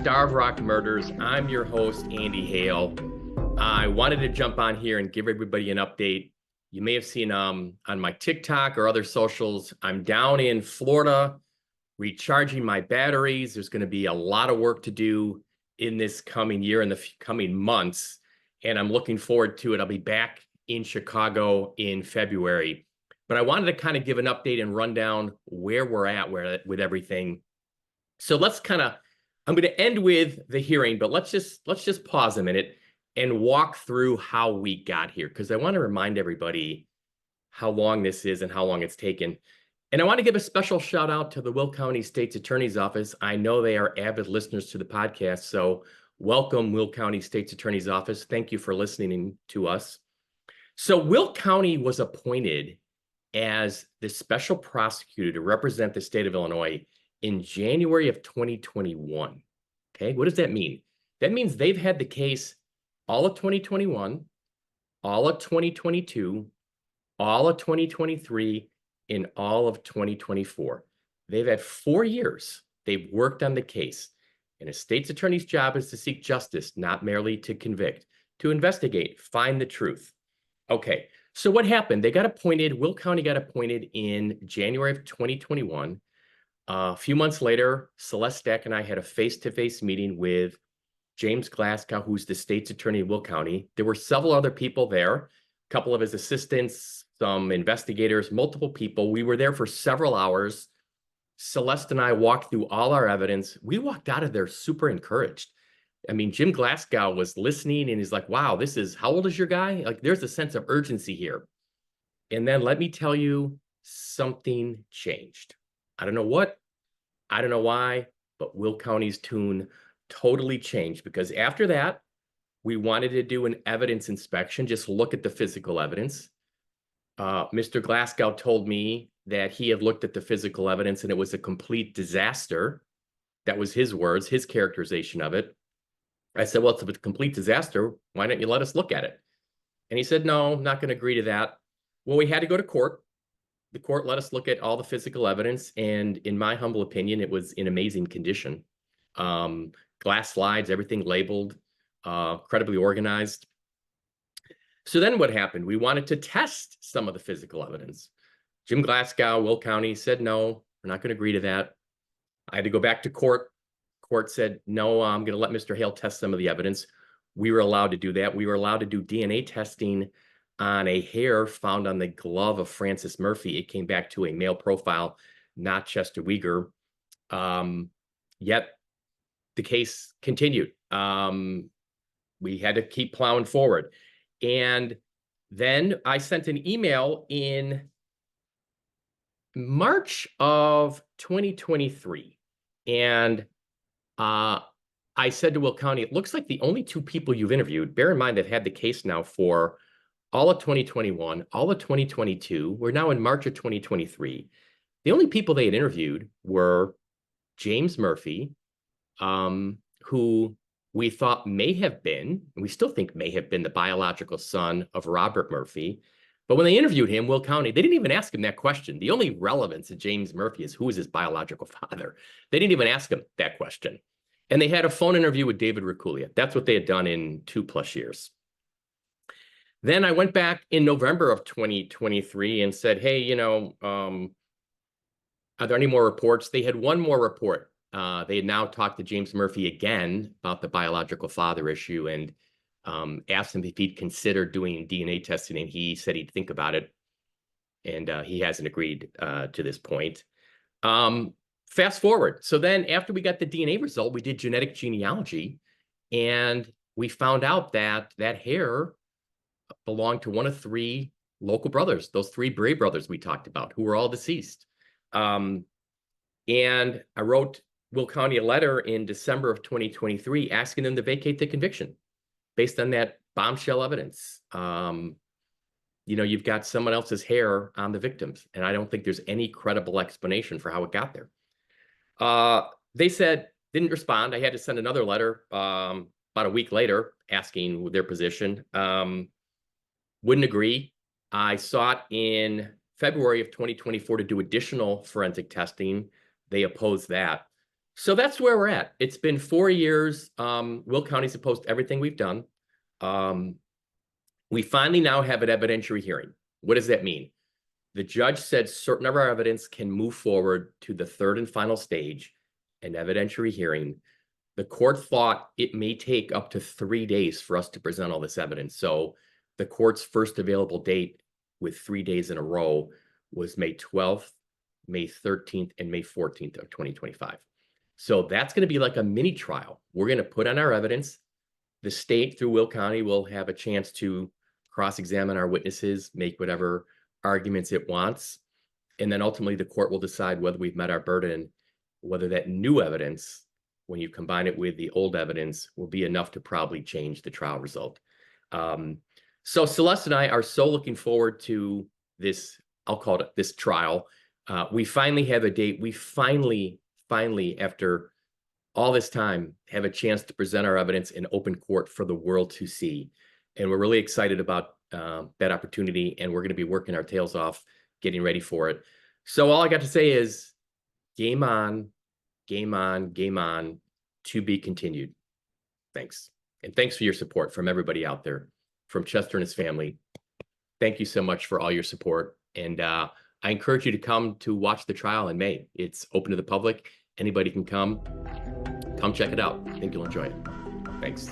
Starve Rock Murders. I'm your host, Andy Hale. I wanted to jump on here and give everybody an update. You may have seen on my TikTok or other socials, I'm down in Florida recharging my batteries. There's going to be a lot of work to do in this coming year and the coming months, and I'm looking forward to it. I'll be back in Chicago in February. But I wanted to kind of give an update and run down where we're at with everything. So I'm going to end with the hearing, but let's just pause a minute and walk through how we got here, because I want to remind everybody how long this is and how long it's taken. And I want to give a special shout out to the Will County State's Attorney's Office. I know they are avid listeners to the podcast, so welcome, Will County State's Attorney's Office. Thank you for listening to us. So Will County was appointed as the special prosecutor to represent the state of Illinois in January of 2021. Okay, what does that mean? That means they've had the case all of 2021, all of 2022, all of 2023, and all of 2024. They've had 4 years. They've worked on the case. And a state's attorney's job is to seek justice, not merely to convict, to investigate, find the truth. Okay, so what happened? Will County got appointed in January of 2021. A few months later, Celeste Stack and I had a face-to-face meeting with James Glasgow, who's the state's attorney of Will County. There were several other people there, a couple of his assistants, some investigators, multiple people. We were there for several hours. Celeste and I walked through all our evidence. We walked out of there super encouraged. I mean, Jim Glasgow was listening and he's like, wow, how old is your guy? Like, there's a sense of urgency here. And then let me tell you, something changed. I don't know what, I don't know why, but Will County's tune totally changed, because after that, we wanted to do an evidence inspection, just look at the physical evidence. Mr. Glasgow told me that he had looked at the physical evidence and it was a complete disaster. That was his words, his characterization of it. I said, well, it's a complete disaster. Why don't you let us look at it? And he said, no, I'm not going to agree to that. Well, we had to go to court. The court let us look at all the physical evidence, and in my humble opinion, it was in amazing condition. Glass slides, everything labeled, incredibly organized. So then what happened? We wanted to test some of the physical evidence. Jim Glasgow, Will County said, no, we're not going to agree to that. I had to go back to court. Court said, no, I'm going to let Mr. Hale test some of the evidence. We were allowed to do that. We were allowed to do DNA testing on a hair found on the glove of Francis Murphy. It came back to a male profile, not Chester Weger. Yet the case continued. We had to keep plowing forward. And then I sent an email in March of 2023. And I said to Will County, it looks like the only 2 people you've interviewed, bear in mind they've had the case now for all of 2021, all of 2022, we're now in March of 2023. The only people they had interviewed were James Murphy, who we thought may have been, and we still think may have been, the biological son of Robert Murphy. But when they interviewed him, Will County, they didn't even ask him that question. The only relevance to James Murphy is who is his biological father. They didn't even ask him that question. And they had a phone interview with David Reculia. That's what they had done in 2+ years. Then I went back in November of 2023 and said, hey, are there any more reports? They had one more report. They had now talked to James Murphy again about the biological father issue and asked him if he'd consider doing DNA testing, and he said he'd think about it, and he hasn't agreed to this point. Fast forward. So then after we got the DNA result, we did genetic genealogy, and we found out that that hair belonged to one of 3 local brothers, those 3 Bray brothers we talked about, who were all deceased. And I wrote Will County a letter in December of 2023 asking them to vacate the conviction based on that bombshell evidence. You've got someone else's hair on the victims, and I don't think there's any credible explanation for how it got there. They said, didn't respond. I had to send another letter about a week later asking their position. Wouldn't agree. I sought in February of 2024 to do additional forensic testing. They opposed that. So that's where we're at. It's been 4 years. Will County's opposed to everything we've done. We finally now have an evidentiary hearing. What does that mean? The judge said certain of our evidence can move forward to the third and final stage, an evidentiary hearing. The court thought it may take up to 3 days for us to present all this evidence. So the court's first available date with 3 days in a row was May 12th, May 13th, and May 14th of 2025. So that's going to be like a mini trial. We're going to put on our evidence. The state, through Will County, will have a chance to cross-examine our witnesses, make whatever arguments it wants. And then ultimately the court will decide whether we've met our burden, whether that new evidence, when you combine it with the old evidence, will be enough to probably change the trial result. So Celeste and I are so looking forward to this, I'll call it this trial. We finally have a date. We finally, after all this time, have a chance to present our evidence in open court for the world to see. And we're really excited about that opportunity, and we're going to be working our tails off, getting ready for it. So all I got to say is game on, game on, game on, to be continued. Thanks. And thanks for your support from everybody out there, from Chester and his family. Thank you so much for all your support. And I encourage you to come to watch the trial in May. It's open to the public. Anybody can come check it out. I think you'll enjoy it. Thanks.